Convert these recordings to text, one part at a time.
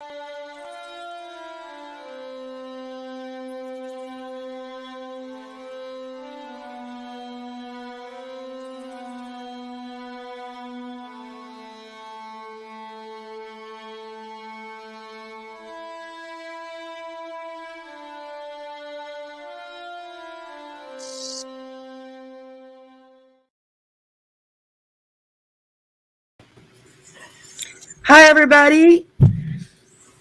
Hi, everybody.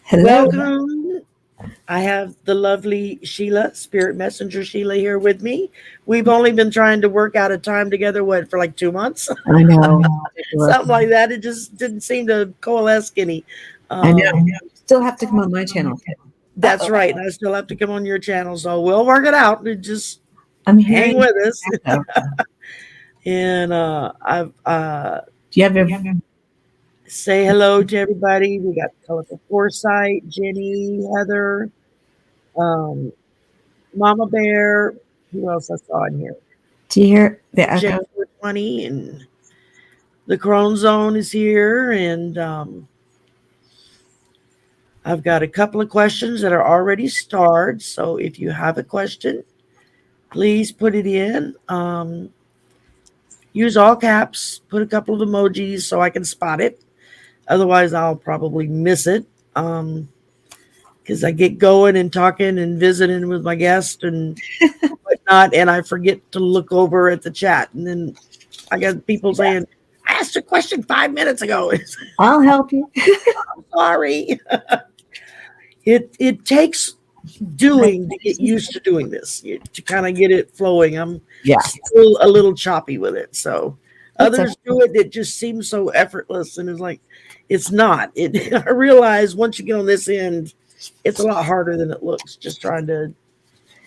Hello. Welcome. I have the lovely Sheilah, Spirit Messenger Sheilah, here with me. We've only been trying to work out a time together, for like 2 months? I know. Something like that. It just didn't seem to coalesce any. I know. Still have to come on my channel. That's right. And I still have to come on your channel, so we'll work it out. Just hang with us. And I've Do you have your say hello to everybody. We got Colorful Foresight, Jenny, Heather, Mama Bear. Who else I saw in here? Do you hear the echo? Jennifer 20 and the Crone Zone is here. And I've got a couple of questions that are already starred. So if you have a question, please put it in. Use all caps. Put a couple of emojis so I can spot it. Otherwise, I'll probably miss it because I get going and talking and visiting with my guest and whatnot, and I forget to look over at the chat. And then I got people saying, I asked a question 5 minutes ago. I'll help you. I'm sorry. It takes doing to get used to doing this, to kind of get it flowing. I'm still a little choppy with it. So others do it. It just seems so effortless. And it's like, it's not. I realize once you get on this end, it's a lot harder than it looks, just trying to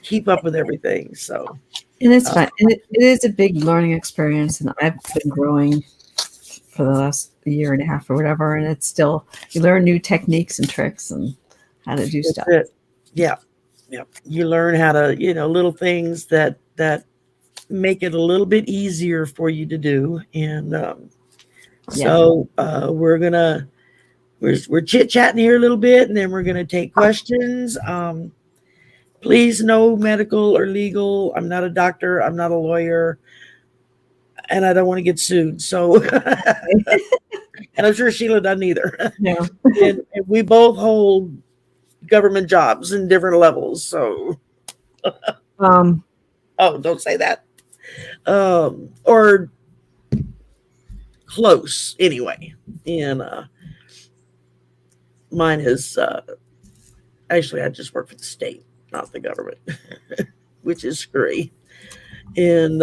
keep up with everything. So, and it's fun. And it is a big learning experience. And I've been growing for the last year and a half or whatever. And it's still, you learn new techniques and tricks and how to do stuff. Yeah. You learn how to, little things that make it a little bit easier for you to do. And so we're chit-chatting here a little bit, and then we're gonna take questions. Please, no medical or legal. I'm not a doctor, I'm not a lawyer, and I don't want to get sued. So and I'm sure Sheilah doesn't either. No. and we both hold government jobs in different levels. So don't say that. Or close anyway. And mine is actually I just work for the state, not the government, which is screwy. And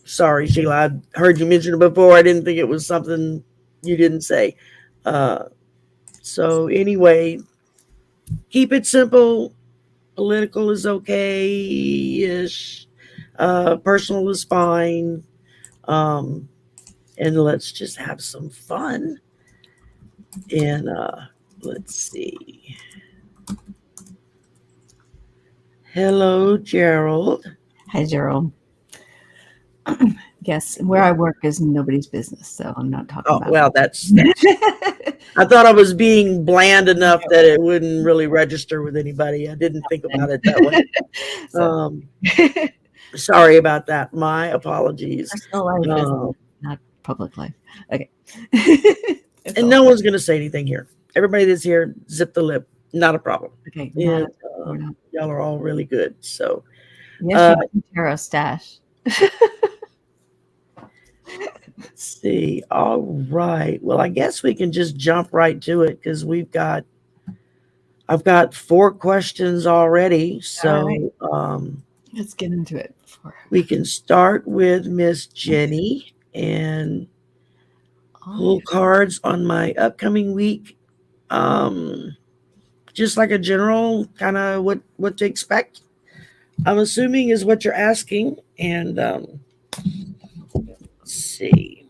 sorry, Sheilah, I heard you mention it before. I didn't think it was something you didn't say. So anyway, keep it simple. Political is okay-ish. Personal is fine. And let's just have some fun. And let's see. Hello, Gerald. Hi, Gerald. Yes, where I work is nobody's business, so I'm not talking about well, that's I thought I was being bland enough that it wouldn't really register with anybody. I didn't think about it that way. Sorry about that. My apologies. Personal life is not public life. Okay. And no one's going to say anything here. Everybody that's here, zip the lip. Not a problem. Okay. And, y'all are all really good. So, yes, you can stash. Let's see. All right. Well, I guess we can just jump right to it because I've got 4 questions already. So let's get into it. We can start with Miss Jenny and pull cards on my upcoming week. Just like a general kind of what to expect. I'm assuming is what you're asking. And let's see.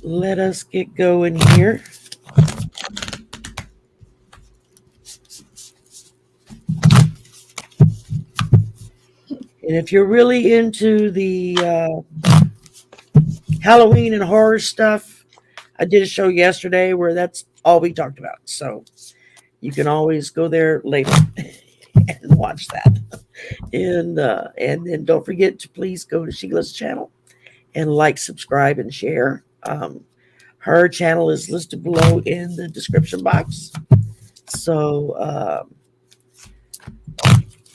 Let us get going here. And if you're really into the Halloween and horror stuff, I did a show yesterday where that's all we talked about. So you can always go there later and watch that. And then don't forget to please go to Sheilah's channel and like, subscribe, and share. Her channel is listed below in the description box. So,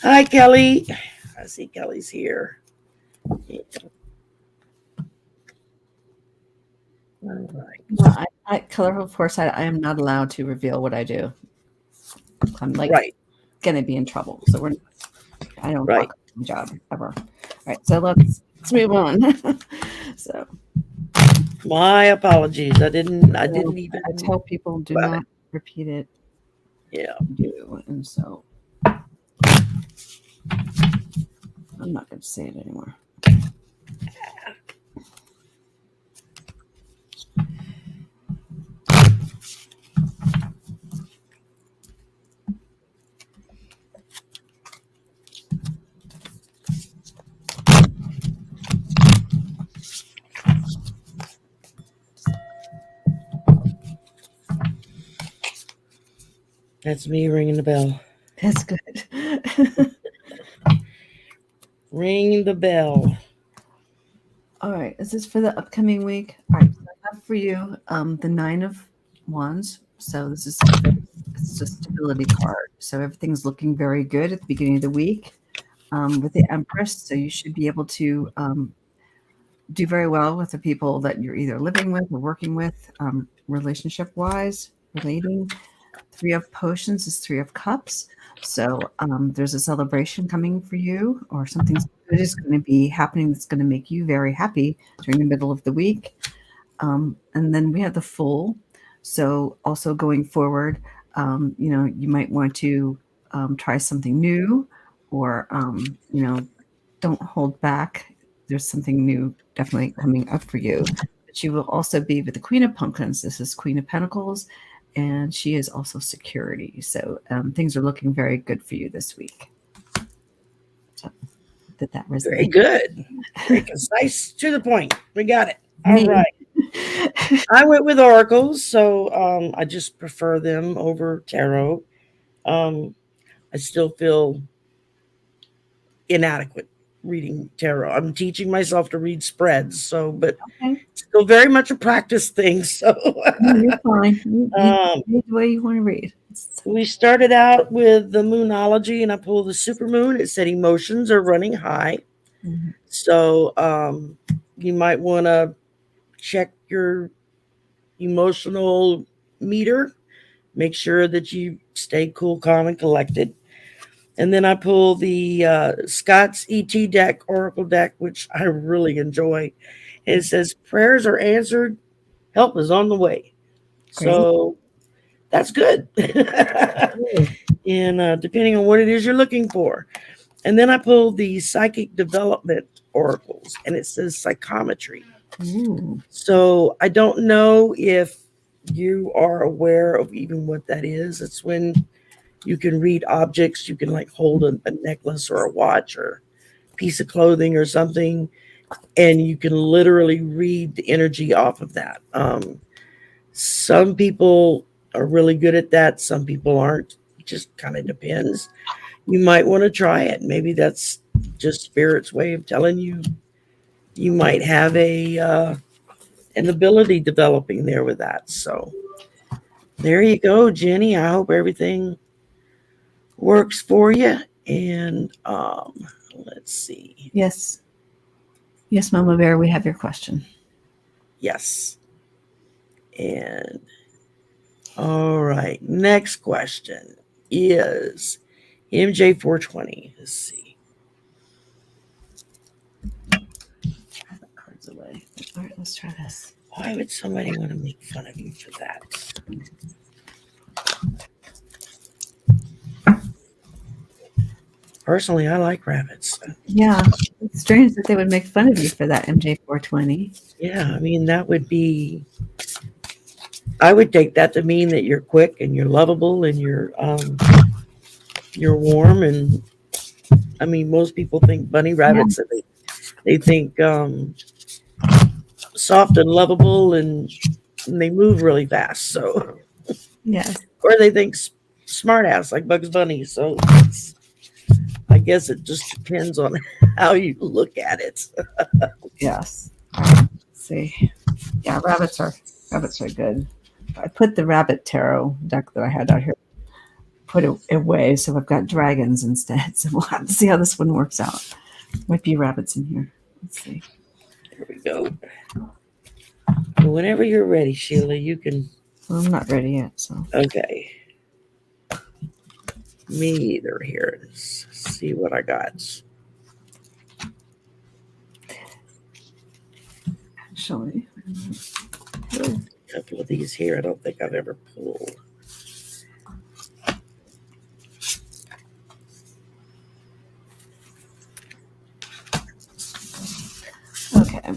hi, Kelly. I see Kelly's here. Yeah. All right. Well, Colorful Foresight, I am not allowed to reveal what I do. I'm like gonna be in trouble. So I don't talk about my job ever. All right, so let's move on. So my apologies. I didn't even. I tell people do not repeat it. Yeah. Do, and so I'm not going to say it anymore. That's me ringing the bell. That's good. Ring the bell. All right. Is this for the upcoming week? All right. So I have for you the 9 of Wands. So it's a stability card. So everything's looking very good at the beginning of the week with the Empress. So you should be able to do very well with the people that you're either living with or working with, relationship-wise, relating. 3 of Potions is 3 of Cups. So there's a celebration coming for you, or something good is going to be happening that's going to make you very happy during the middle of the week. And then we have the Fool. So also going forward, you might want to try something new, or, don't hold back. There's something new definitely coming up for you. But you will also be with the Queen of Pumpkins. This is Queen of Pentacles. And she is also security. So things are looking very good for you this week. So did that resonate? Very good. Very concise, to the point. We got it. All right. I went with oracles, so I just prefer them over tarot. I still feel inadequate reading tarot. I'm teaching myself to read spreads, but it's still very much a practice thing. So you're fine. You read the way you want to read. We started out with the Moonology, and I pulled the Supermoon. It said emotions are running high. Mm-hmm. So you might want to check your emotional meter. Make sure that you stay cool, calm, and collected. And then I pull the Scott's ET deck, Oracle deck, which I really enjoy. And it says, prayers are answered. Help is on the way. Great. So that's good. And depending on what it is you're looking for. And then I pulled the Psychic Development Oracles, and it says psychometry. Ooh. So I don't know if you are aware of even what that is. It's when you can read objects. You can like hold a necklace or a watch or a piece of clothing or something, and you can literally read the energy off of that. Some people are really good at that. Some people aren't. It just kind of depends. You might want to try it. Maybe that's just Spirit's way of telling you you might have an ability developing there with that. So there you go, Jenny. I hope everything works for you. And let's see. Yes, Mama Bear, we have your question. Yes. And all right, next question is MJ420. Let's see. Cards away. All right, let's try this. Why would somebody want to make fun of you for that? Personally, I like rabbits. Yeah, it's strange that they would make fun of you for that, MJ420. Yeah, I mean, that would be... I would take that to mean that you're quick and you're lovable and you're warm. And I mean, most people think bunny rabbits, they think soft and lovable and and they move really fast. So, Yes. or they think smart ass like Bugs Bunny. So I guess it just depends on how you look at it. Yes. Let's see. Yeah, rabbits are good. I put the rabbit tarot deck that I had out here, put it away, so I've got dragons instead. So we'll have to see how this one works out. Might be rabbits in here. Let's see. Here we go. Whenever you're ready, Sheilah, you can. Well, I'm not ready yet, so. Okay. Me either. Here, let's see what I got. Actually, A couple of these here I don't think I've ever pulled. okay.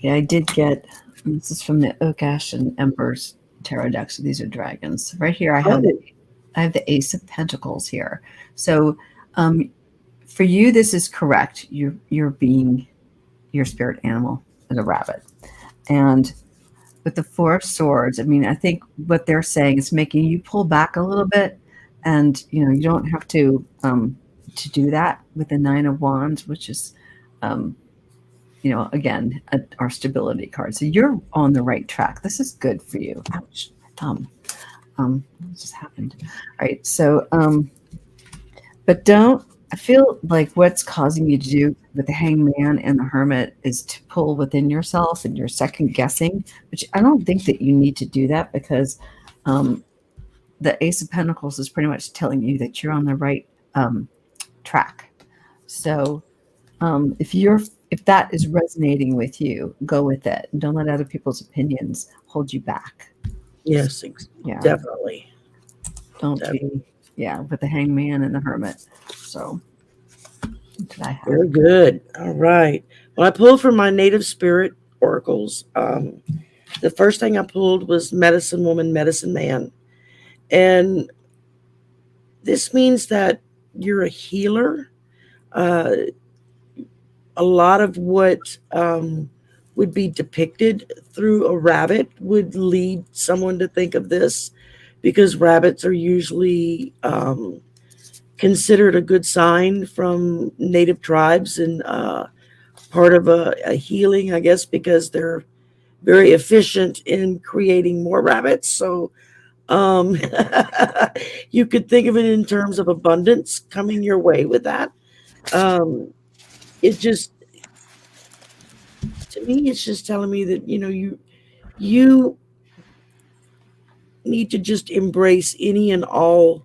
Yeah, I did get, this is from the Oak Ash and Embers tarot deck. So these are dragons. Right here, I have the Ace of Pentacles here. So for you, this is correct. You're being your spirit animal as a rabbit. And with the Four of Swords, I mean, I think what they're saying is making you pull back a little bit. And, you know, you don't have to do that with the Nine of Wands, which is, you know, again, our stability card. So you're on the right track. This is good for you. Ouch, my thumb. What just happened? All right. So, but I feel like what's causing you to do with the Hangman and the Hermit is to pull within yourself and you're second guessing, which I don't think that you need to do that, because the Ace of Pentacles is pretty much telling you that you're on the right track. So if that is resonating with you, go with it. Don't let other people's opinions hold you back. Yes, Yeah, definitely. Don't be with the Hangman and the Hermit. So what did I have? Very good. All right. Well, I pulled from my native spirit oracles. The first thing I pulled was Medicine Woman, Medicine Man. And this means that you're a healer. A lot of what would be depicted through a rabbit would lead someone to think of this, because rabbits are usually considered a good sign from native tribes, and part of a healing, I guess, because they're very efficient in creating more rabbits. So you could think of it in terms of abundance coming your way with that. It just, to me, it's just telling me that, you know, you need to just embrace any and all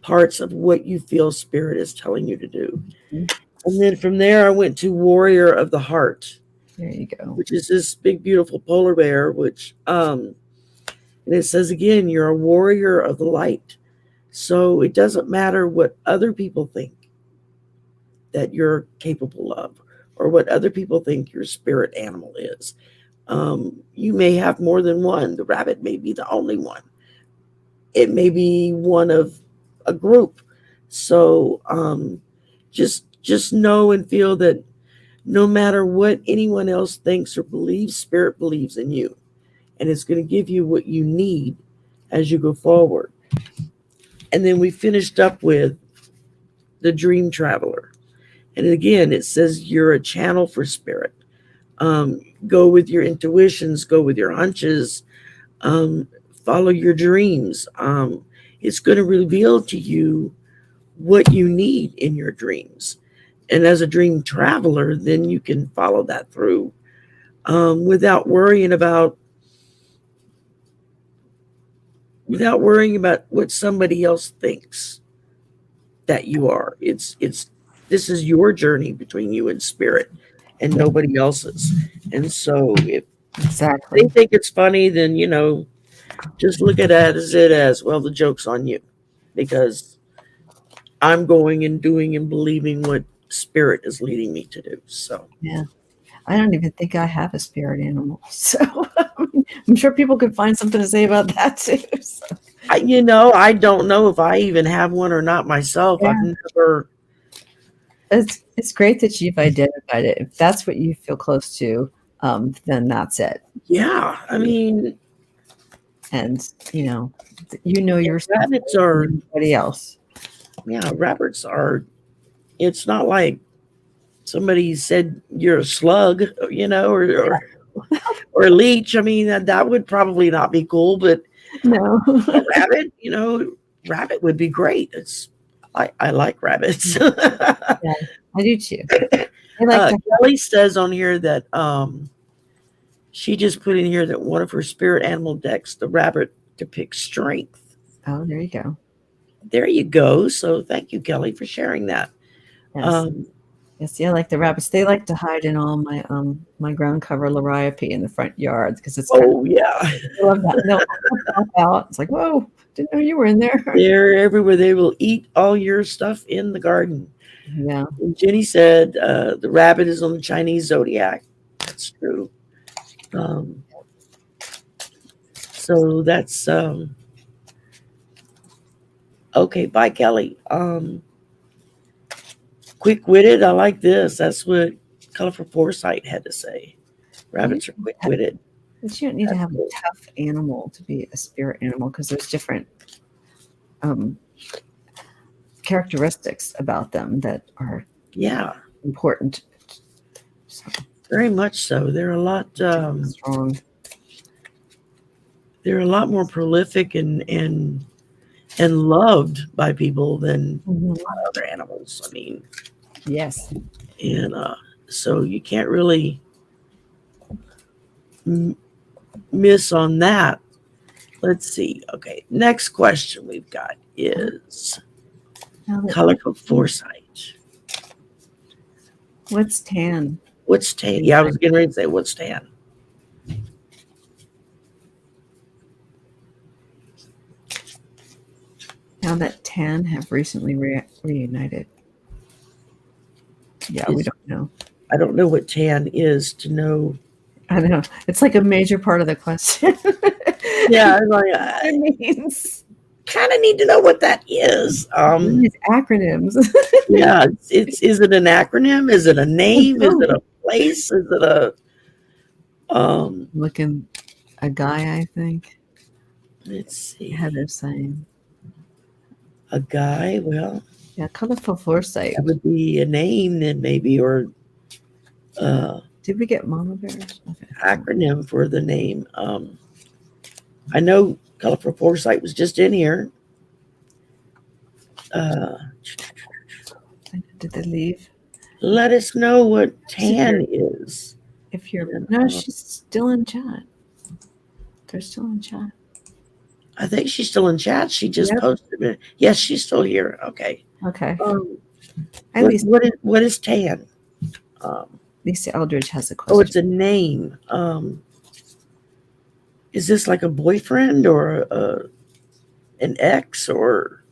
parts of what you feel spirit is telling you to do. Mm-hmm. And then from there, I went to Warrior of the Heart. There you go. Which is this big, beautiful polar bear, which, and it says again, you're a warrior of the light. So it doesn't matter what other people think that you're capable of, or what other people think your spirit animal is. You may have more than one. The rabbit may be the only one. It may be one of a group. So just know and feel that no matter what anyone else thinks or believes, spirit believes in you. And it's going to give you what you need as you go forward. And then we finished up with the Dream Traveler. And again, it says you're a channel for spirit. Go with your intuitions, go with your hunches, follow your dreams. It's going to reveal to you what you need in your dreams. And as a dream traveler, then you can follow that through without worrying about what somebody else thinks that you are. This is your journey between you and spirit, and nobody else's. And so if they think it's funny, then, you know, just look at it as well, the joke's on you, because I'm going and doing and believing what spirit is leading me to do. So yeah, I don't even think I have a spirit animal, so I'm sure people could find something to say about that too. So. I don't know if I even have one or not myself. Yeah. it's great that you've identified it. If that's what you feel close to, then that's it. Yeah, I mean, And yourself rabbits better are. than anybody else. Yeah, rabbits are. It's not like somebody said you're a slug, or a leech. I mean, that would probably not be cool, but No. a rabbit, rabbit would be great. I like rabbits. Yeah, I do too. I like to. Kelly says on here that she just put in here that one of her spirit animal decks, the rabbit depicts strength. Oh, there you go. There you go. So thank you, Kelly, for sharing that. Yes. Yes, yeah, I like the rabbits. They like to hide in all my my ground cover liriope in the front yard because it's Yeah. I love that. They'll pop out. It's like, whoa, didn't know you were in there. They're everywhere. They will eat all your stuff in the garden. Yeah. And Jenny said the rabbit is on the Chinese zodiac. That's true. So that's okay. Bye, Kelly. Quick-witted. I like this. That's what Colorful Foresight had to say. Rabbits are quick-witted. But you don't need to have a tough animal to be a spirit animal because there's different characteristics about them that are important. So, very much so. They're a lot strong. They're a lot more prolific and loved by people than a lot of other animals. I mean, yes. And so you can't really miss on that. Let's see. Okay, next question we've got is Colorful Foresight. What's tan? What's tan? Yeah, I was getting ready to say what's tan. Now that tan have recently reunited. Yeah, we don't know. I don't know what tan is to know. I know. It's like a major part of the question. Yeah, it means kind of need to know what that is. These acronyms. Yeah, is it an acronym? Is it a name? Is it a place? Is it a looking a guy, I think. Let's see. Heather's saying. A guy, well. Yeah, Colorful Foresight. That would be a name then maybe, or did we get mama bears? Okay. Acronym for the name. I know Colorful Foresight was just in here. Did they leave? Let us know what tan is. If you're no, she's still in chat. They're still in chat. I think she's still in chat. She just posted it. Yes, she's still here. Okay. Okay. What is tan? Lisa Eldridge has a question. Oh, it's a name. Is this like a boyfriend or an ex, or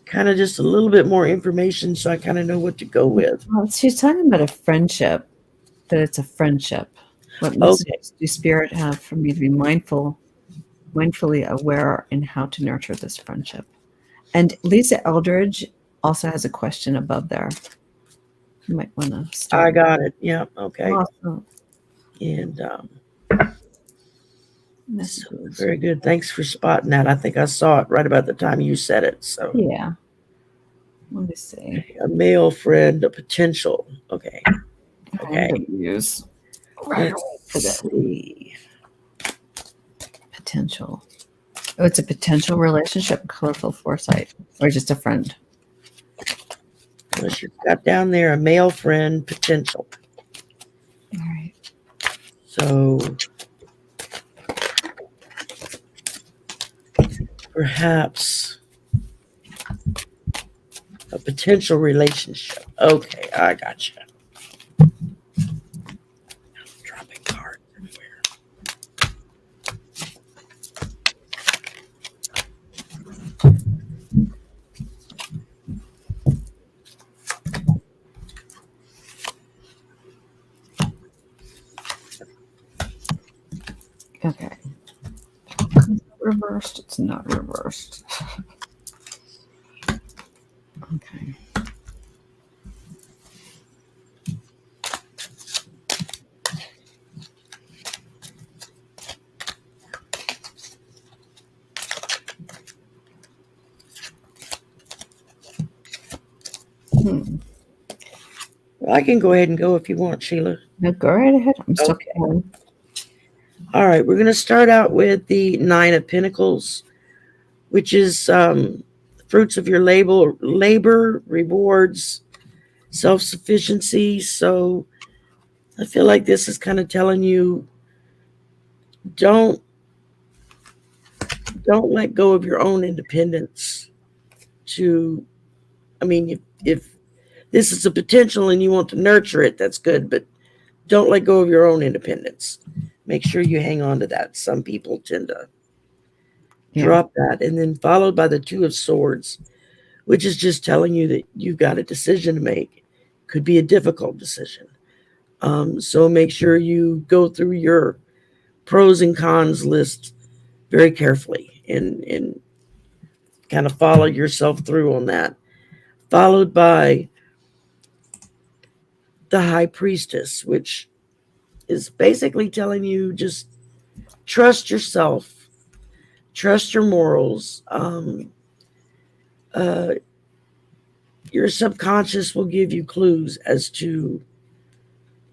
kind of just a little bit more information so I kind of know what to go with? Well, she's talking about a friendship, that it's a friendship. What messages do Spirit have for me to be mindfully aware in how to nurture this friendship? And Lisa Eldridge also has a question above there. You might want to start. I got it. Yeah. Okay. Awesome. And so very good. Thanks for spotting that. I think I saw it right about the time you said it. So yeah. Let me see. A male friend, a potential. Okay. Okay. Use. Let's see. Potential. Oh, it's a potential relationship, Colorful Foresight, or just a friend. Well, you've got down there a male friend potential. All right. So perhaps a potential relationship. Okay, I got you. Dropping cards everywhere. Okay. Reversed. It's not reversed. Okay. Well, I can go ahead and go if you want, Sheila. No, go right ahead. I'm still Okay. going. All right, we're going to start out with the Nine of Pentacles, which is fruits of your labor, rewards, self-sufficiency. So I feel like this is kind of telling you don't let go of your own independence. If this is a potential and you want to nurture it, that's good, but don't let go of your own independence. Make sure you hang on to that. Some people tend to drop that. And then followed by the Two of Swords, which is just telling you that you've got a decision to make. Could be a difficult decision. So make sure you go through your pros and cons list very carefully and kind of follow yourself through on that. Followed by the High Priestess, which is basically telling you just trust yourself, trust your morals. Your subconscious will give you clues as to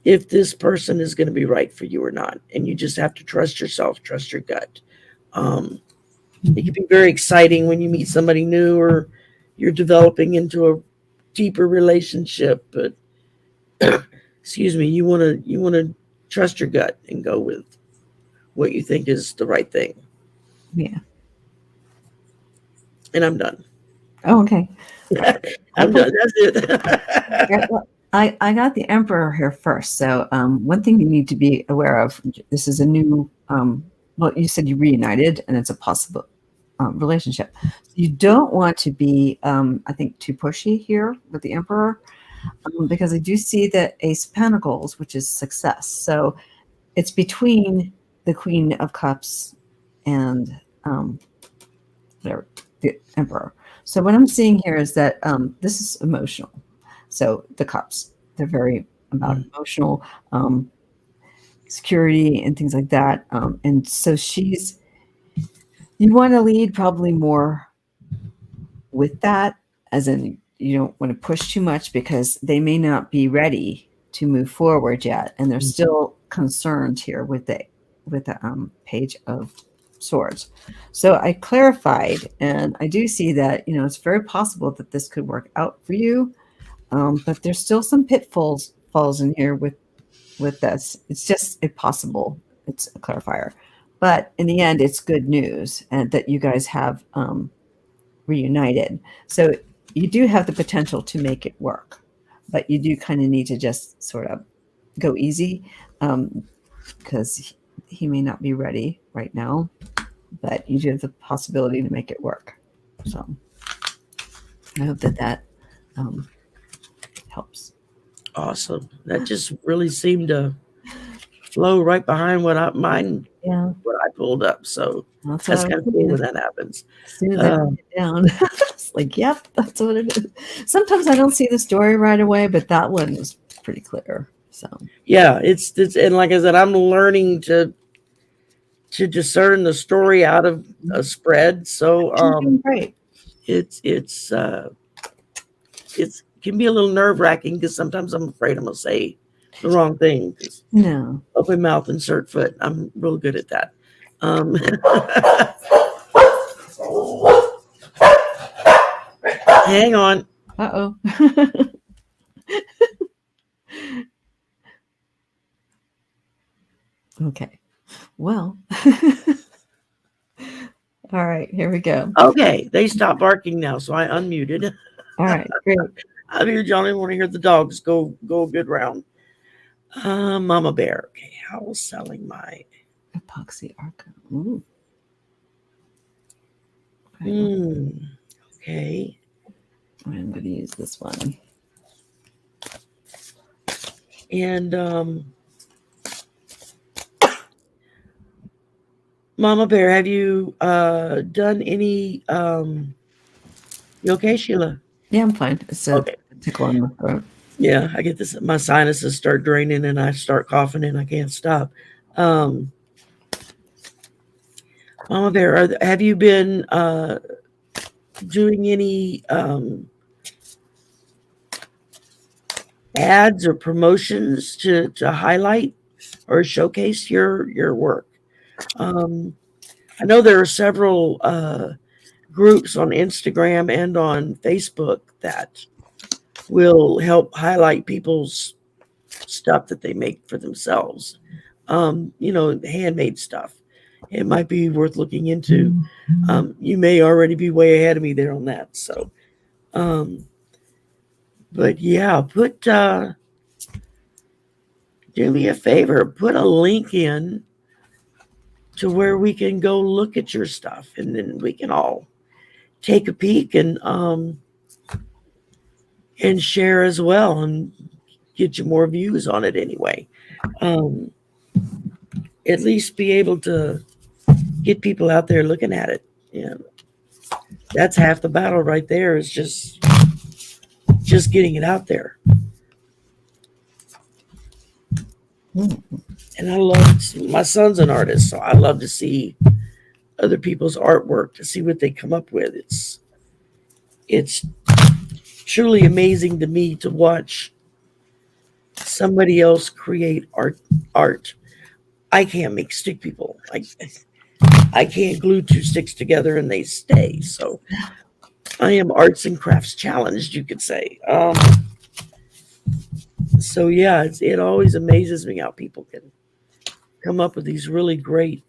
if this person is going to be right for you or not. And you just have to trust yourself, trust your gut. It can be very exciting when you meet somebody new or you're developing into a deeper relationship, but excuse me, you want to trust your gut and go with what you think is the right thing. Yeah. And I'm done. Oh, okay. I'm done. That's it. I got the Emperor here first. So one thing you need to be aware of, this is a new, well, you said you reunited and it's a possible relationship. You don't want to be, I think, too pushy here with the Emperor because I do see the Ace of Pentacles, which is success. So it's between the Queen of Cups and the Emperor. So what I'm seeing here is that this is emotional. So the cups, they're very about emotional security and things like that. And so you want to lead probably more with that, as in you don't want to push too much because they may not be ready to move forward yet. And they're still concerned here with the Page of Swords. So I clarified, and I do see that, it's very possible that this could work out for you. But there's still some pitfalls in here with this. It's just impossible. It's a clarifier. But in the end, it's good news and that you guys have reunited. So you do have the potential to make it work, but you do kind of need to just sort of go easy because he may not be ready right now, but you do have the possibility to make it work. So I hope that helps. Awesome. That just really seemed to flow right behind what I pulled up. So that's kind of cool when that happens. As soon as I put it down, it's like, yep, that's what it is. Sometimes I don't see the story right away, but that one is pretty clear. So yeah, it's and like I said, I'm learning to discern the story out of a spread. So great. It can be a little nerve-wracking because sometimes I'm afraid I'm gonna say the wrong thing. No. Open mouth, insert foot. I'm real good at that. Hang on. Uh-oh. Okay. Well. All right, here we go. Okay, they stopped barking now, so I unmuted. All right, great. I hear Johnny want to hear the dogs go a good round. Mama Bear. Okay, how was selling my epoxy arca? Ooh. Okay. I'm going to use this one. And Mama Bear, have you done any you okay, Sheila? Yeah, I'm fine. It's a tickle on my throat. Yeah, I get this. My sinuses start draining and I start coughing and I can't stop. Mama Bear, have you been doing any ads or promotions to highlight or showcase your work. I know there are several groups on Instagram and on Facebook that will help highlight people's stuff that they make for themselves. Handmade stuff. It might be worth looking into. You may already be way ahead of me there on that. So, but yeah, do me a favor, put a link in to where we can go look at your stuff, and then we can all take a peek and share as well, and get you more views on it anyway. At least be able to get people out there looking at it. Yeah, that's half the battle right there. Is just getting it out there. And I love, my son's an artist, so I love to see other people's artwork, to see what they come up with. It's truly amazing to me to watch somebody else create art. I can't make stick people. I can't glue two sticks together and they stay. So I am arts and crafts challenged, you could say. So yeah, it always amazes me how people can come up with these really great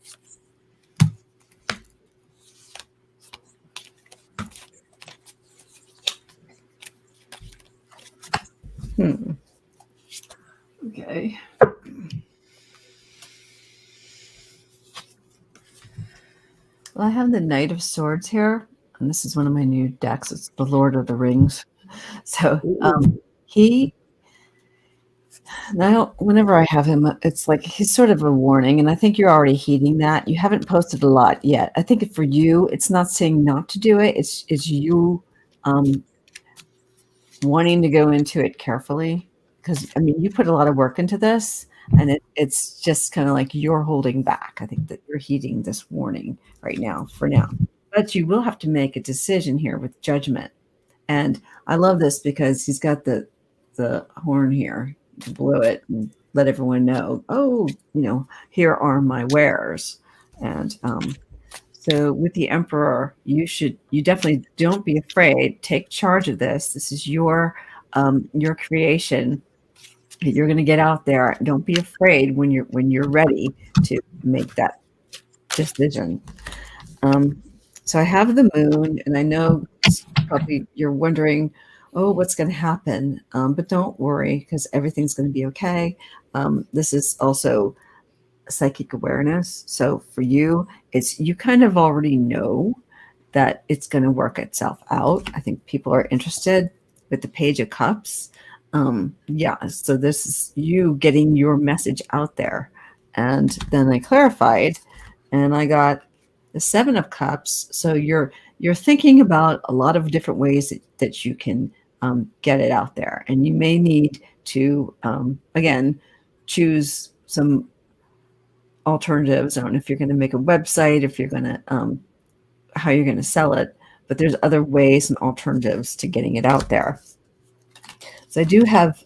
Okay. Well, I have the Knight of Swords here, and this is one of my new decks. It's the Lord of the Rings. So now whenever I have him, it's like he's sort of a warning, and I think you're already heeding that. You haven't posted a lot yet. I think for you, it's not saying not to do it. It's you wanting to go into it carefully, because I mean you put a lot of work into this, and it's just kind of like you're holding back. I think that you're heeding this warning right now for now, but you will have to make a decision here with judgment. And I love this because he's got the horn here to blow it and let everyone know, oh, here are my wares. And so with the Emperor, you definitely don't be afraid. Take charge of this. This is your creation. You're going to get out there. Don't be afraid when you're ready to make that decision. So I have the moon, and I know probably you're wondering, oh, what's going to happen? But don't worry, because everything's going to be okay. This is also psychic awareness. So for you, you kind of already know that it's going to work itself out. I think people are interested with the Page of Cups. So this is you getting your message out there. And then I clarified, and I got the Seven of Cups. So you're thinking about a lot of different ways that you can get it out there. And you may need to, again, choose some alternatives. I don't know if you're going to make a website, if you're going to, how you're going to sell it, but there's other ways and alternatives to getting it out there. So I do have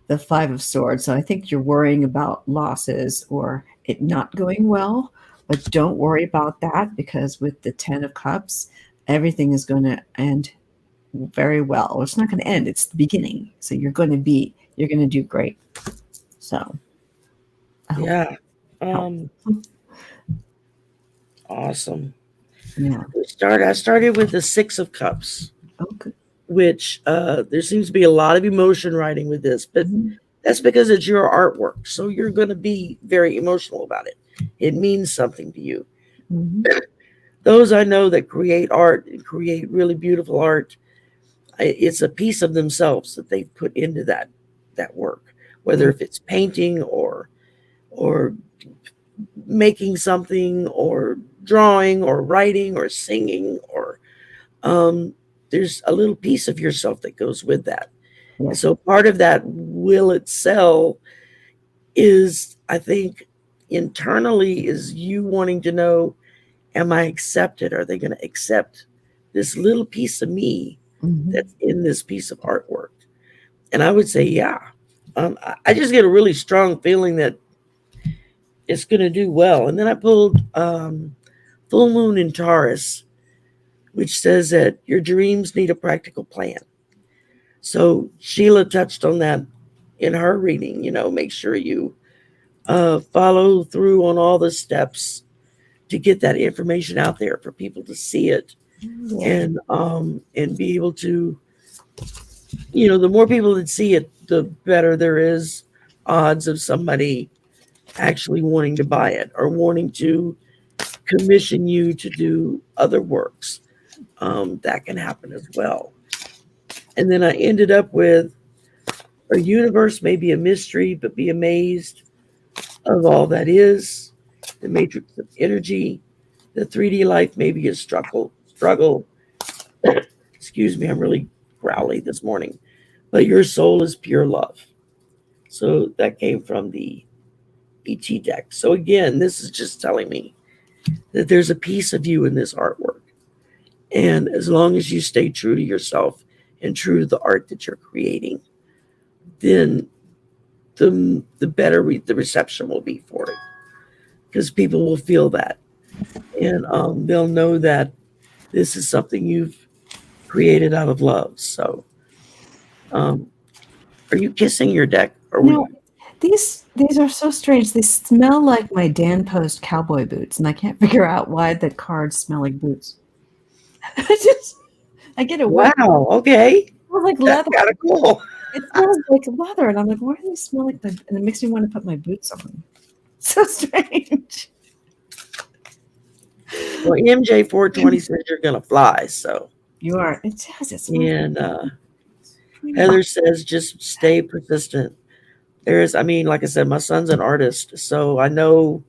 the Five of Swords. So I think you're worrying about losses or it not going well, but don't worry about that, because with the Ten of Cups, everything is going to end very well. It's not going to end. It's the beginning. So you're going to do great. So yeah. Awesome. Yeah. I started with the Six of Cups. Okay. Which there seems to be a lot of emotion writing with this, but that's because it's your artwork. So you're going to be very emotional about it. It means something to you. Those I know that create art and create really beautiful art, it's a piece of themselves that they put into that work, whether if it's painting or making something or drawing or writing or singing or there's a little piece of yourself that goes with that. Yeah. And so part of that will it sell is, I think, internally is you wanting to know, am I accepted? Are they going to accept this little piece of me that's in this piece of artwork? And I would say, yeah. I just get a really strong feeling that it's going to do well. And then I pulled Full Moon in Taurus, which says that your dreams need a practical plan. So Sheila touched on that in her reading. Make sure you follow through on all the steps to get that information out there for people to see it, and be able to, the more people that see it, the better there is odds of somebody actually wanting to buy it or wanting to commission you to do other works. That can happen as well. And then I ended up with, our universe may be a mystery, but be amazed of all that is. The matrix of energy, the 3D life may be a struggle. Excuse me, I'm really growly this morning. But your soul is pure love. So that came from the ET deck. So again, this is just telling me that there's a piece of you in this artwork. And as long as you stay true to yourself and true to the art that you're creating, then the better the reception will be for it. Because people will feel that. And they'll know that this is something you've created out of love. So are you kissing your deck? No, these are so strange. They smell like my Dan Post cowboy boots, and I can't figure out why the cards smell like boots. I get it. Wow, okay. It smells like leather. That's kind of cool. It smells like leather, and I'm like, why do they smell like that? And it makes me want to put my boots on. So strange. Well, MJ 420 says you're gonna fly, so you are. It says it. And Heather says just stay persistent. Like I said, my son's an artist, so I know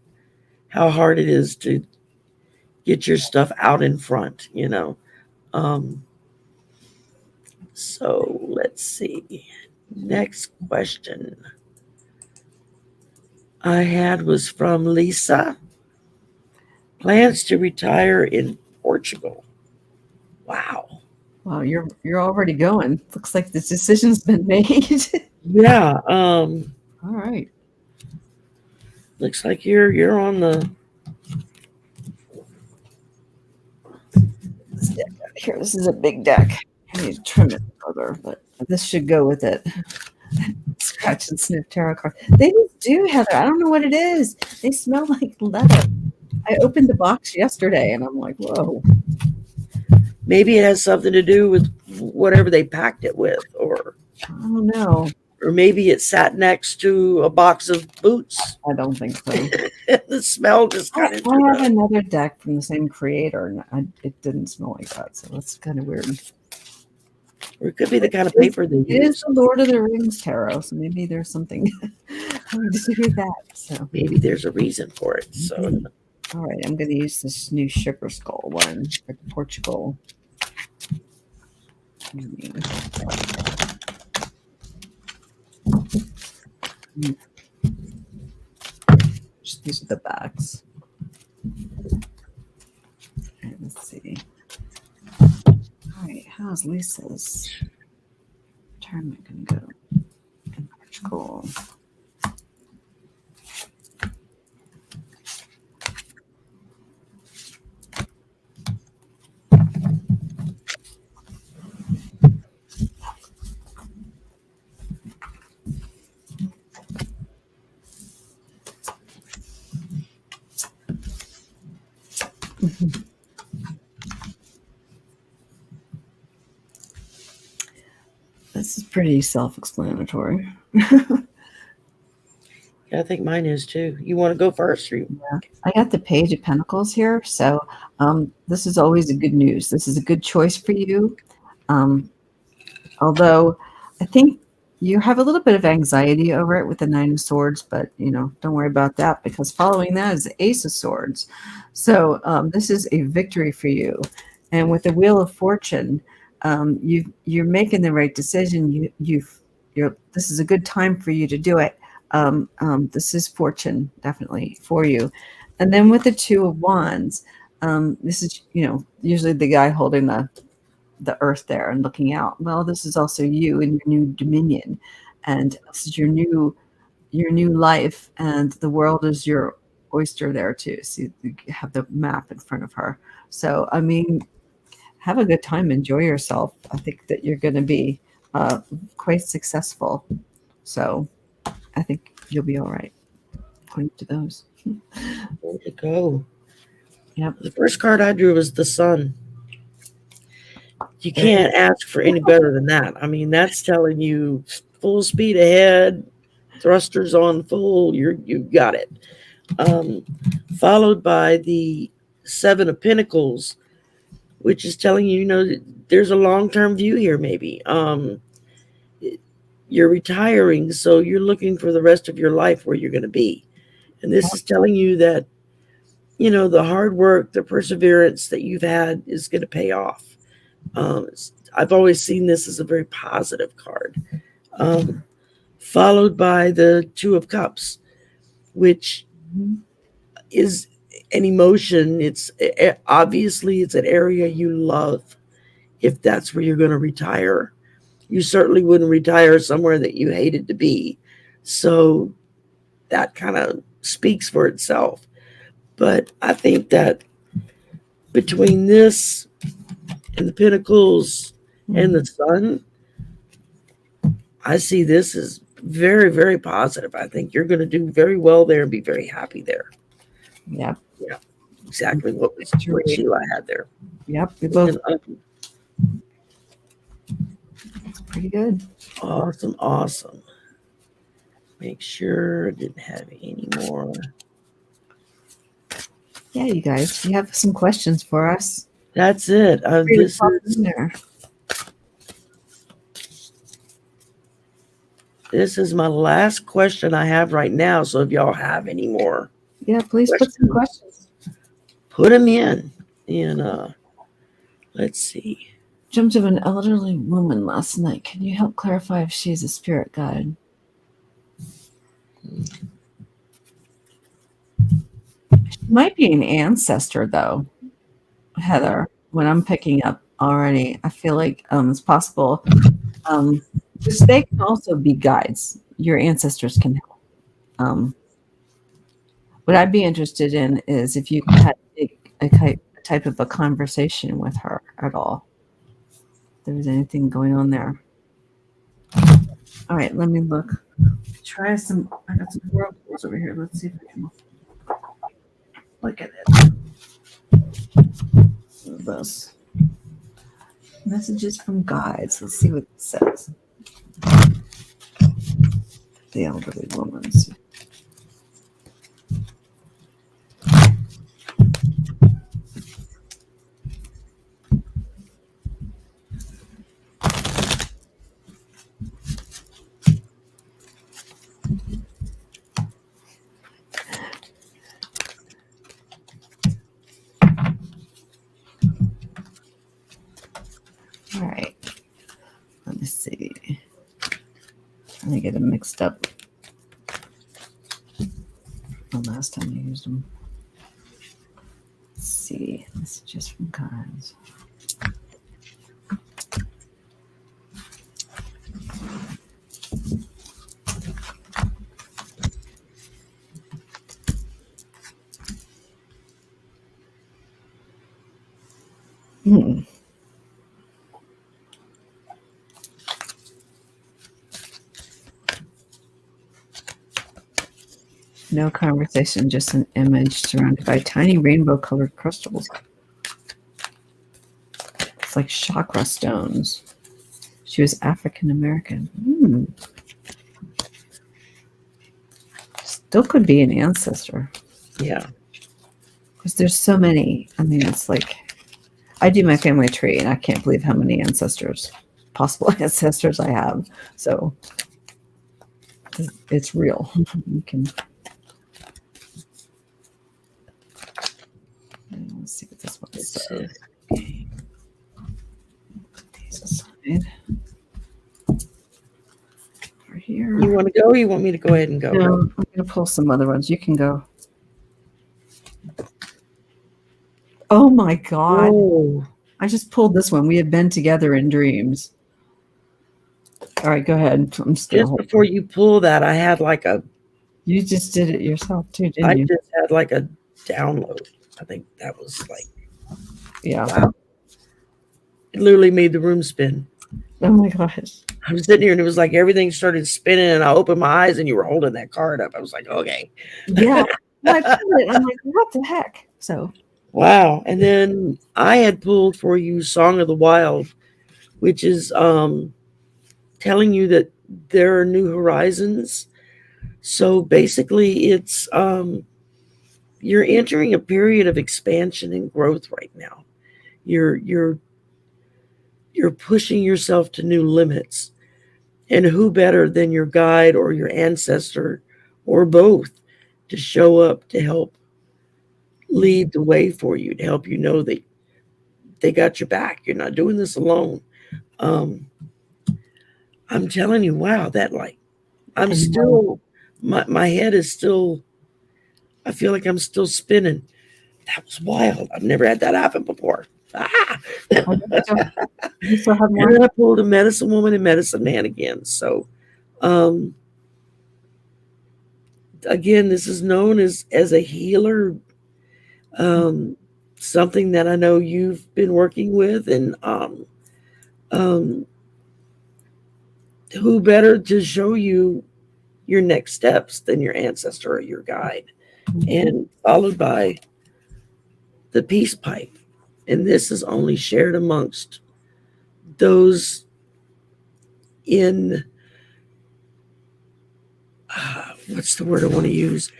how hard it is to get your stuff out in front, So let's see. Next question I had was from Lisa. Plans to retire in Portugal. Wow. Wow, you're already going. Looks like this decision's been made. Yeah. All right. Looks like you're on the deck out here. This is a big deck. I need to trim it further, but this should go with it. Scratch and sniff tarot cards. They just do, Heather. I don't know what it is. They smell like leather. I opened the box yesterday and I'm like, whoa. Maybe it has something to do with whatever they packed it with, or I don't know. Or maybe it sat next to a box of boots. I don't think so. The smell just kind of. I have another deck from the same creator, and it didn't smell like that, so that's kind of weird. Or it could be the kind of paper they use. It is the Lord of the Rings tarot, so maybe there's something having to do with that. So maybe there's a reason for it. So, all right, I'm going to use this new Shipper Skull one for Portugal. These are the backs. Okay, let's see. All right, how's Lisa's tournament going to go in Portugal? This is pretty self-explanatory. yeah, I think mine is too. You want to go first? Or yeah. I got the Page of Pentacles here, so this is always a good news. This is a good choice for you. Although I think you have a little bit of anxiety over it with the Nine of Swords, but don't worry about that, because following that is the Ace of Swords. So this is a victory for you. And with the Wheel of Fortune, you're making the right decision. This is a good time for you to do it. This is fortune definitely for you. And then with the Two of Wands, this is usually the guy holding the earth there and looking out. Well, this is also you in your new dominion. and this is your new life, and the world is your oyster there too. So you have the map in front of her. So I mean, have a good time, enjoy yourself. I think that you're going to be quite successful. So I think you'll be all right. According to those. There you go. Yep. The first card I drew was the sun. You can't ask for any better than that. I mean, that's telling you full speed ahead, thrusters on full. You got it. Followed by the Seven of Pentacles, which is telling you, there's a long-term view here. Maybe you're retiring, so you're looking for the rest of your life where you're going to be, and this is telling you that the hard work, the perseverance that you've had is going to pay off. I've always seen this as a very positive card. Followed by the Two of Cups, which is an emotion. It's obviously it's an area you love. If that's where you're going to retire, you certainly wouldn't retire somewhere that you hated to be. So that kind of speaks for itself. But I think that between this and the Pentacles and the Sun, I see this as very, very positive. I think you're going to do very well there and be very happy there. Yeah. Yeah. Exactly what Sheilah had there. Yep. We both. It's pretty good. Awesome. Make sure I didn't have any more. Yeah, you guys, you have some questions for us. That's it. This is my last question I have right now. So if y'all have any more, please put some questions. Put them in. And let's see. Dreamt of an elderly woman last night. Can you help clarify if she's a spirit guide? She might be an ancestor, though, Heather. When I'm picking up already, I feel like it's possible. Because they can also be guides. Your ancestors can help. What I'd be interested in is if you had a type of a conversation with her at all. If there was anything going on there. All right, let me look. Try some. I got some whirlpools over here. Let's see if I can look at it. This. Messages from guides. Let's see what it says. The elderly woman. All right. Let me see. Let me get them mixed up. The last time I used them. Let's see. This is just from guides. No conversation, just an image surrounded by tiny rainbow-colored crystals. It's like chakra stones. She was African American. Still could be an ancestor. Yeah. Because there's so many. I mean, it's like I do my family tree, and I can't believe how many possible ancestors I have. So it's real. You can. Let's see what this one says. Okay. Put these aside. Over here. You want to go? Or you want me to go ahead and go? No, I'm going to pull some other ones. You can go. Oh my God. Whoa. I just pulled this one. We had been together in dreams. All right, go ahead. I'm just Just before you pull that, I had like You just did it yourself too, didn't I you? just had like a download. I think that was like, Yeah. wow. It literally made the room spin. Oh my gosh. I was sitting here and it was like everything started spinning and I opened my eyes and you were holding that card up. I was like, okay. Yeah. Well, I pulled it. I'm like, what the heck? So Wow. And then I had pulled for you Song of the Wild, which is telling you that there are new horizons. So basically it's you're entering a period of expansion and growth right now. You're pushing yourself to new limits. And who better than your guide or your ancestor or both to show up to help lead the way for you, to help you know that they got your back. You're not doing this alone. Um, I'm telling you, wow, that like I'm I know. still my head is still, I feel like I'm still spinning. That was wild. I've never had that happen before. Ah! You still have more? And then I pulled a medicine woman and medicine man again. So um again, this is known as a healer, something that I know you've been working with, and um, who better to show you your next steps than your ancestor or your guide, and followed by the peace pipe. And this is only shared amongst those in, what's the word I want to use?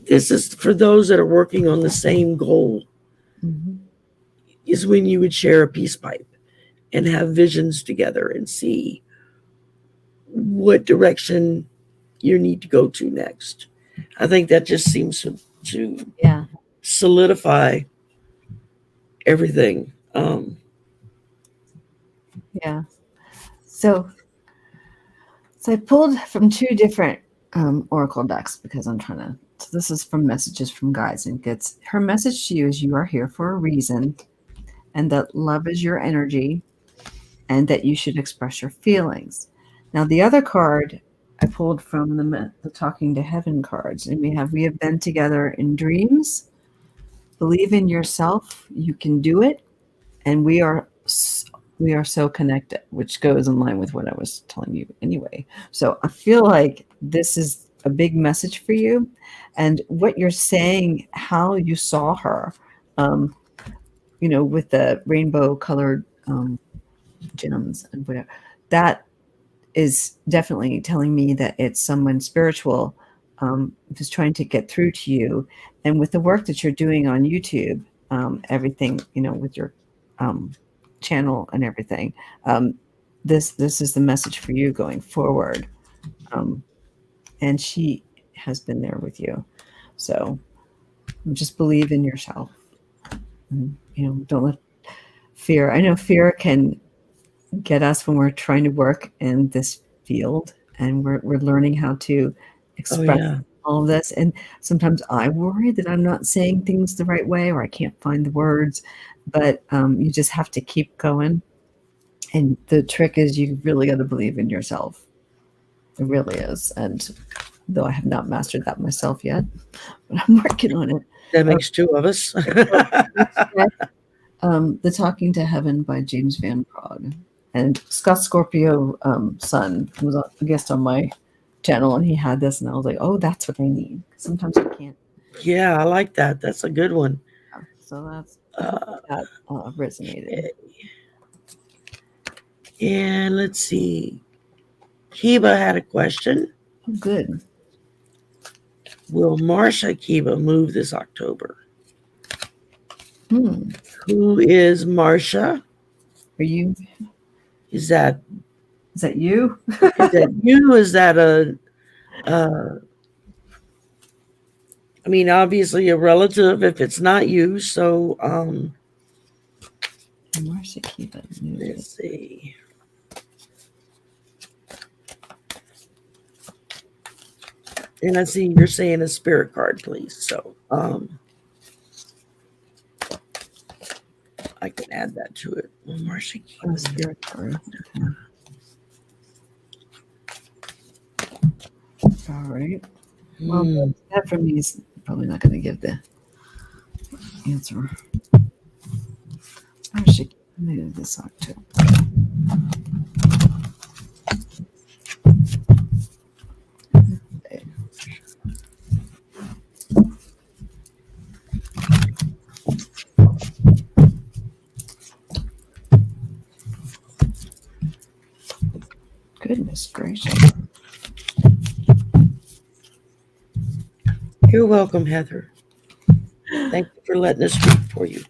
This is for those that are working on the same goal, is when you would share a peace pipe and have visions together and see what direction you need to go to next. I think that just seems to Yeah. solidify everything. Yeah. So I pulled from two different oracle decks because I'm trying to. So this is from Messages from Guides, and gets her message to you is you are here for a reason, and that love is your energy, and that you should express your feelings. Now, the other card I pulled from the Talking to Heaven cards, and we have been together in dreams. Believe in yourself, you can do it, and we are so connected, which goes in line with what I was telling you anyway. So I feel like this is a big message for you, and what you're saying, how you saw her, with the rainbow colored gems and whatever, that is definitely telling me that it's someone spiritual who's trying to get through to you. And with the work that you're doing on YouTube, everything, with your channel and everything, this is the message for you going forward. And she has been there with you. So just believe in yourself. And, don't let fear. I know fear can get us when we're trying to work in this field, and we're learning how to express all of this. And sometimes I worry that I'm not saying things the right way, or I can't find the words, but you just have to keep going. And the trick is you really got to believe in yourself. It really is. And though I have not mastered that myself yet, but I'm working on it. That makes two of us. The Talking to Heaven by James Van Praagh. And Scott Scorpio son was a guest on my channel, and he had this, and I was like, oh, that's what I need. Sometimes I can't. Yeah, I like that. That's a good one. So that resonated. Okay. And let's see. Kiba had a question. Oh, good. Will Marsha Kiba move this October? Who is Marsha? Are you? Is that you? Is that you? Is that I mean, obviously a relative if it's not you. So Marsha Kiba. let's see. And I see you're saying a spirit card, please. So I can add that to it. Marsha Kiba. Spirit card. Okay. All right. Well, Hmm. that for me is probably not going to give the answer. I should move this on too. Goodness gracious. You're welcome, Heather. Thank you for letting us read for you.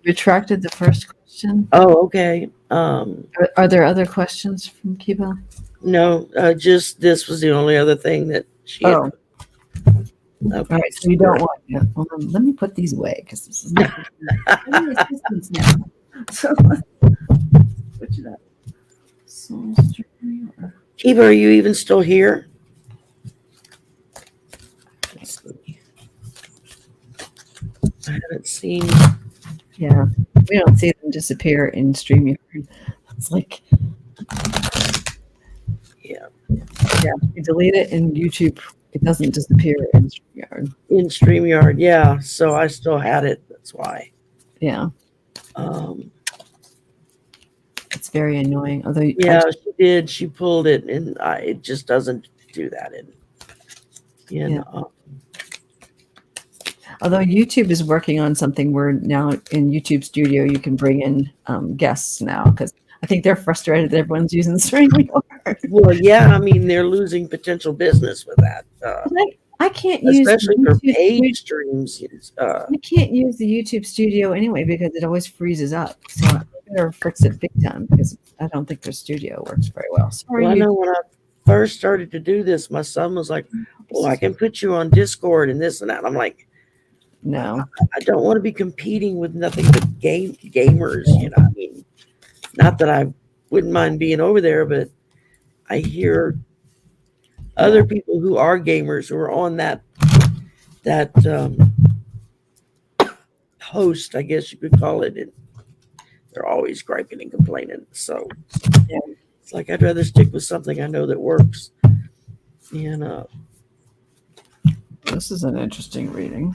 Retracted the first question. Oh, okay. Are there other questions from Kiba? No, just this was the only other thing that she had. Oh, Okay. all right. So you don't want. Yeah. Well, let me put these away because this is not any assistance now. So switch it up. Soul Journey or Kiva, are you even still here? Let's see. I haven't seen. yeah, we don't see them disappear in StreamYard. It's like Yeah, you delete it in YouTube, it doesn't disappear in StreamYard. in StreamYard. Yeah, so I still had it. That's why. Yeah, Um, it's very annoying. Although yeah, she did. She pulled it, and it just doesn't do that. Yeah. Although YouTube is working on something where now in YouTube Studio you can bring in guests now because I think they're frustrated that everyone's using StreamYard. Well, yeah, I mean they're losing potential business with that, I can't use especially for YouTube paid streams. I can't use the YouTube Studio anyway because it always freezes up. So I better fix it big time because I don't think their studio works very well. Sorry, Well, I know when I first started to do this, my son was like, "Well, I can put you on Discord and this and that." I'm like, no. I don't want to be competing with nothing but gamers. You know, I mean, not that I wouldn't mind being over there, but I hear other people who are gamers who are on that host, I guess you could call it, and they're always griping and complaining. So Yeah. it's like I'd rather stick with something I know that works. And This is an interesting reading.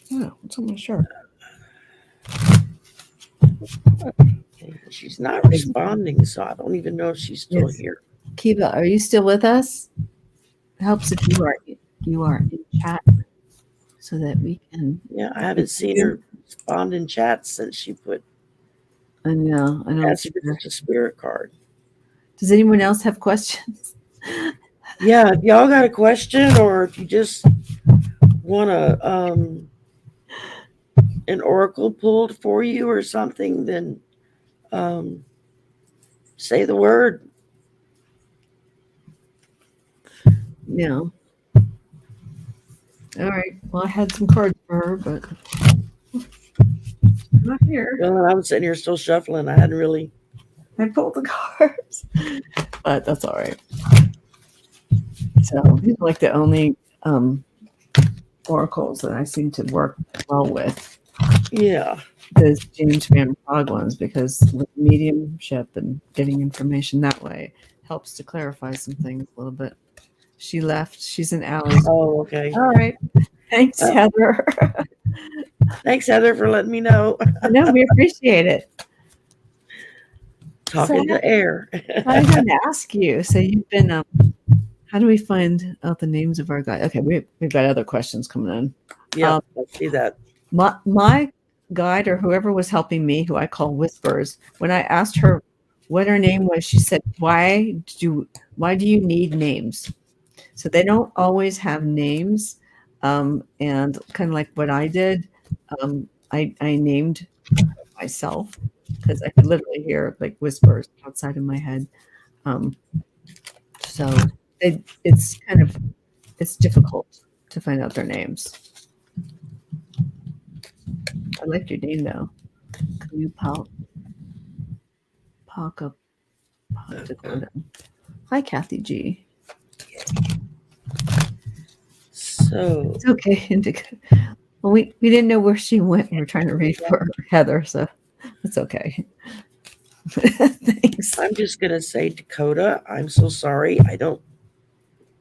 Yeah, what's on my shirt? she's not responding, so I don't even know if she's still here. Kiva, are you still with us? It helps if you are in chat so that we can. Yeah, I haven't seen her respond in chat since she put. I know. That's just a spirit card. Does anyone else have questions? Yeah, if y'all got a question, or if you just want an oracle pulled for you or something, then say the word. Yeah. All right. Well, I had some cards for her, but not here. Well, I was sitting here still shuffling. I hadn't really. I pulled the cards, but that's all right. So these are like the only oracles that I seem to work well with. Yeah. The James Van Prague ones, because with mediumship and getting information that way helps to clarify some things a little bit. She left. She's an ally. Oh, okay. All right. Thanks, Heather. Thanks, Heather, for letting me know. No, we appreciate it. Talking to air. I was going to ask you. So you've been. How do we find out the names of our guys? Okay, we've got other questions coming in. Yeah, I see that. My guide or whoever was helping me, who I call Whispers, when I asked her what her name was, she said, "Why do you need names?" So they don't always have names, and kind of like what I did, I named myself because I could literally hear like whispers outside of my head. So it's difficult to find out their names. I liked your name though. Can you Dakota. Hi, Kathy G. So it's okay, Indica. Well, we didn't know where she went. We were trying to read for Heather, so it's okay. Thanks. I'm just going to say, Dakota, I'm so sorry. I don't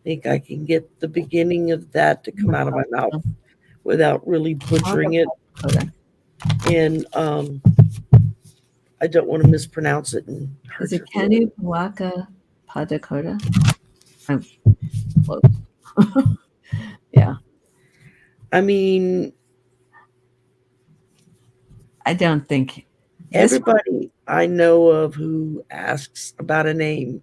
think I can get the beginning of that to come out of my mouth without really butchering it. And I don't want to mispronounce it and hurt Is it your feelings. Kanuwaka Padakota? I'm close. Yeah. I mean, I don't think everybody I know of who asks about a name,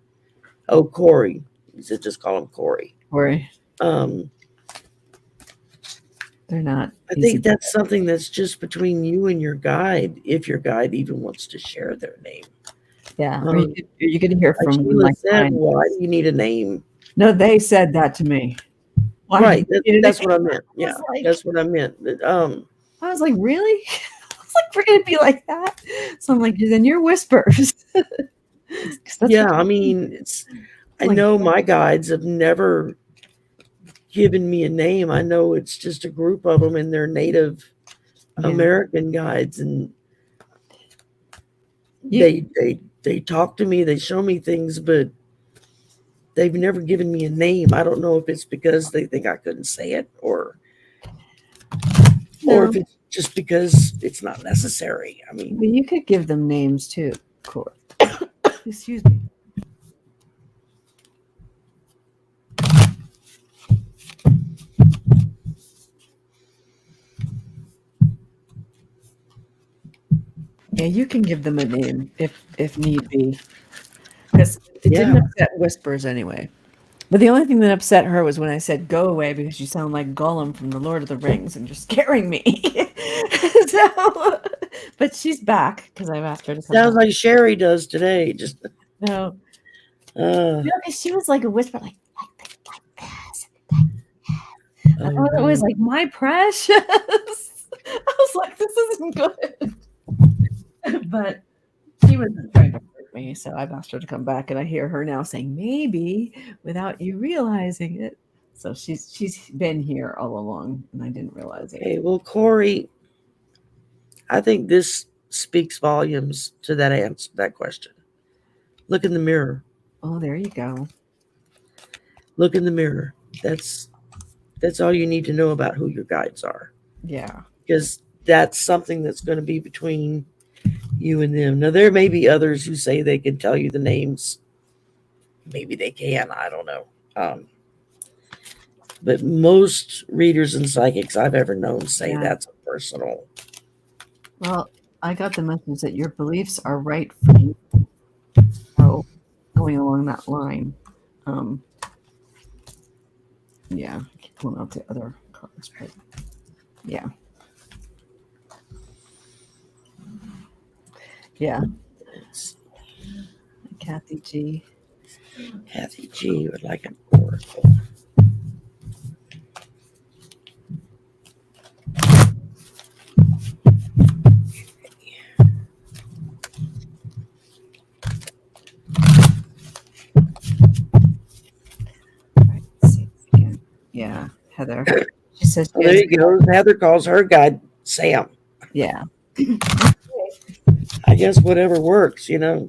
oh, Corey. You should just call him Corey. Corey. Um, They're not. I think that's something that's just between you and your guide, if your guide even wants to share their name. Yeah. You're going to hear from Sheilah said, why do you need a name? No, they said that to me. Why right. That's what I meant. Yeah, that's what I meant. I was like, really? I was like, we're going to be like that? So I'm like, then you're whispers. Yeah, I mean, I know my guides have never given me a name. I know it's just a group of them and they're Native American guides, and they talk to me, they show me things, but they've never given me a name. I don't know if it's because they think I couldn't say it or if it's just because it's not necessary. I mean, you could give them names too, Cor. Excuse me. Yeah, you can give them a name if need be. Because it didn't upset Whispers anyway. But the only thing that upset her was when I said, go away because you sound like Gollum from the Lord of the Rings and you're scaring me. So, but she's back because I've asked her to come Sounds like Sherry does today. Just no. She was like a whisper, like this. And I was always like, my precious. I was like, this isn't good. But she wasn't trying to hurt me, so I've asked her to come back, and I hear her now saying maybe without you realizing it. So she's been here all along, and I didn't realize it. Okay, well, Corey, I think this speaks volumes to that answer, that question. Look in the mirror. Oh, there you go. Look in the mirror. That's all you need to know about who your guides are. Yeah. Because that's something that's going to be between you and them. Now, there may be others who say they can tell you the names. Maybe they can. I don't know. But most readers and psychics I've ever known say that's a personal. Well, I got the message that your beliefs are right for you. So, going along that line. Yeah, I keep pulling out the other cards, but yeah. Yeah. Kathy G. Kathy G would like an oracle. Right, let's see again. Yeah, Heather. She says there you go. Heather calls her guide Sam. Yeah. I guess whatever works, you know.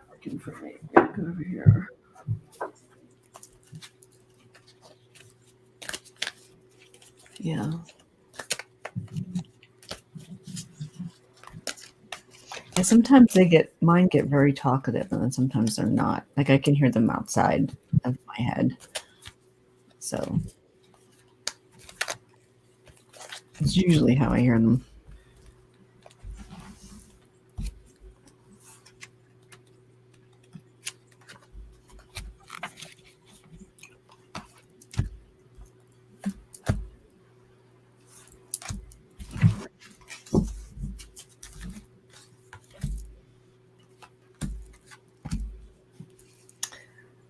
Looking for me. Go over here. Yeah. And sometimes mine get very talkative, and then sometimes they're not. Like I can hear them outside of my head. So it's usually how I hear them.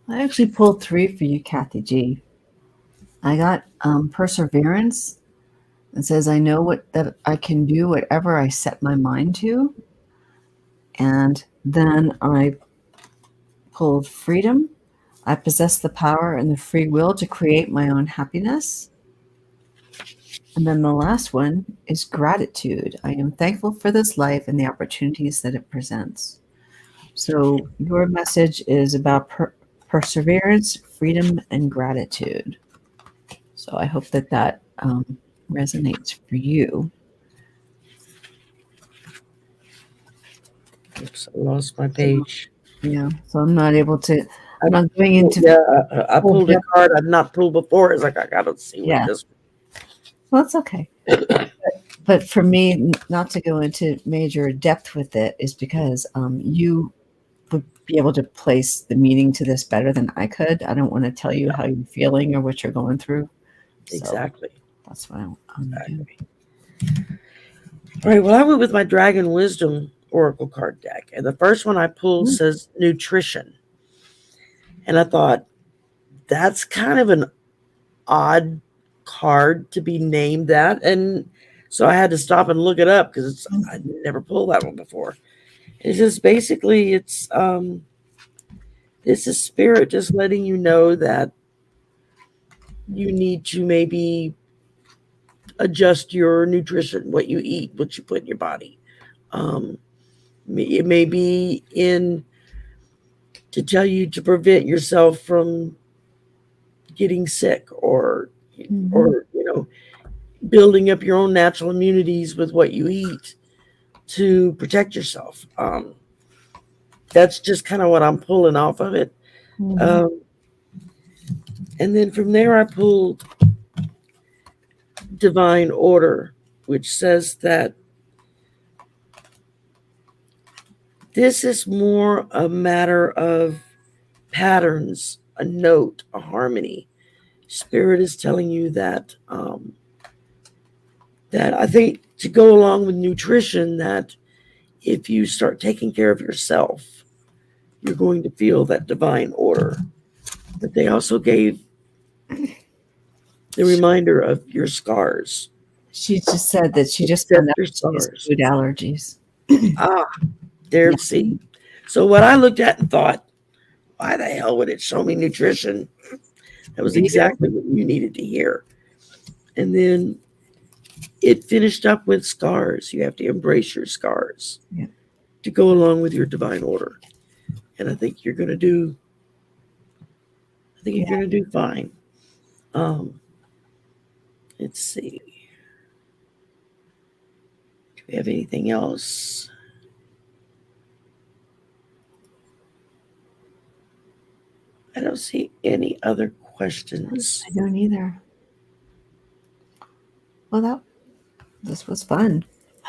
I actually pulled 3 for you, Kathy G. I got perseverance. It says, I know that I can do whatever I set my mind to. And then I pulled freedom. I possess the power and the free will to create my own happiness. And then the last one is gratitude. I am thankful for this life and the opportunities that it presents. So your message is about perseverance, freedom, and gratitude. So I hope that resonates for you. Oops, I lost my page. Yeah, so I'm not able to. I'm not going into. Yeah, I pulled a card I've not pulled before. It's like I gotta see what this. Well, that's okay. But for me, not to go into major depth with it is because you would be able to place the meaning to this better than I could. I don't want to tell you how you're feeling or what you're going through. Exactly. So that's what I'm doing. All right. Well, I went with my Dragon Wisdom Oracle card deck, and the first one I pulled says nutrition, and I thought that's kind of an odd card to be named that, and so I had to stop and look it up because I never pulled that one before. It's just basically it's a spirit just letting you know that you need to maybe adjust your nutrition, what you eat, what you put in your body. It may be in to tell you to prevent yourself from getting sick or building up your own natural immunities with what you eat to protect yourself. That's just kind of what I'm pulling off of it. And then from there, I pulled Divine Order, which says that this is more a matter of patterns, a note, a harmony. Spirit is telling you that that I think to go along with nutrition, that if you start taking care of yourself, you're going to feel that divine order. But they also gave the reminder of your scars. She just said that she just found out she has food allergies. There, see. So what I looked at and thought, why the hell would it show me nutrition? That was exactly what you needed to hear. And then it finished up with scars. You have to embrace your scars to go along with your divine order. And I think you're going to do. I think you're going to do fine. Let's see. Do we have anything else? I don't see any other questions. I don't either. Well, this was fun.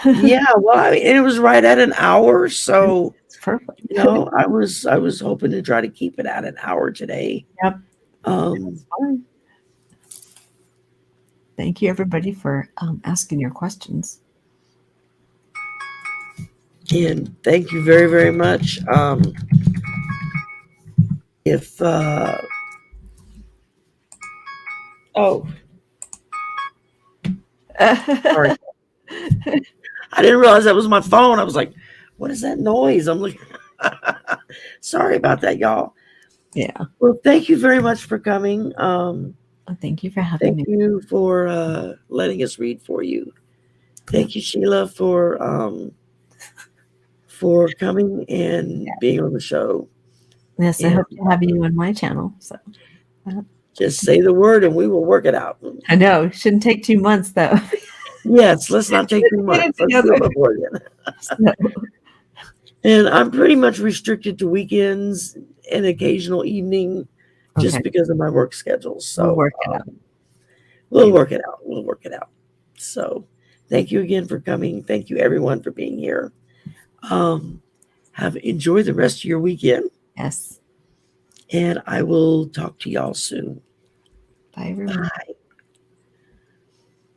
Yeah, well, I mean, it was right at an hour, so it's perfect. I was hoping to try to keep it at an hour today. Yep. Thank you, everybody, for asking your questions. And thank you very, very much. Sorry. I didn't realize that was my phone. I was like, what is that noise? I'm looking. Sorry about that, y'all. Yeah. Well, thank you very much for coming. Thank you for having me. Thank you for letting us read for you. Thank you, Sheilah, for coming and being on the show. Yes, I hope to have you on my channel. So just say the word and we will work it out. I know. It shouldn't take 2 months, though. Yes, let's not take 2 months. Let's do it before then. And I'm pretty much restricted to weekends and occasional evening just because of my work schedule. So we'll work it out. We'll work it out. We'll work it out. So thank you again for coming. Thank you, everyone, for being here. Enjoy the rest of your weekend. Yes. And I will talk to y'all soon. Bye, everyone. Bye.